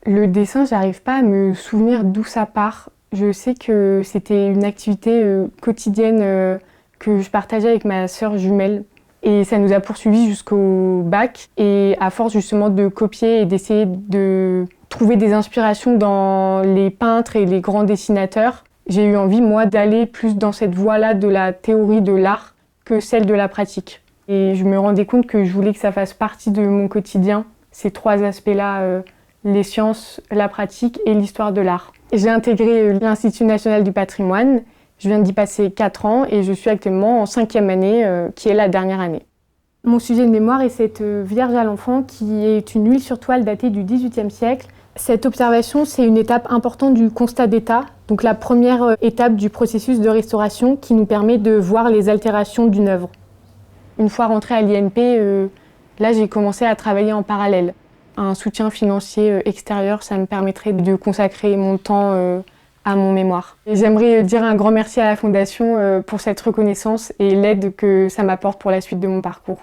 Le dessin, j'arrive pas à me souvenir d'où ça part. Je sais que c'était une activité quotidienne que je partageais avec ma sœur jumelle. Et ça nous a poursuivis jusqu'au bac. Et à force justement de copier et d'essayer de trouver des inspirations dans les peintres et les grands dessinateurs, j'ai eu envie, moi, d'aller plus dans cette voie-là de la théorie de l'art que celle de la pratique. Et je me rendais compte que je voulais que ça fasse partie de mon quotidien, ces trois aspects-là, les sciences, la pratique et l'histoire de l'art. J'ai intégré l'Institut national du patrimoine. Je viens d'y passer 4 ans et je suis actuellement en 5e année, qui est la dernière année. Mon sujet de mémoire est cette Vierge à l'enfant qui est une huile sur toile datée du XVIIIe siècle. Cette observation, c'est une étape importante du constat d'état, donc la première étape du processus de restauration qui nous permet de voir les altérations d'une œuvre. Une fois rentrée à l'INP, là j'ai commencé à travailler en parallèle. Un soutien financier extérieur, ça me permettrait de consacrer mon temps à mon mémoire. Et j'aimerais dire un grand merci à la Fondation pour cette reconnaissance et l'aide que ça m'apporte pour la suite de mon parcours.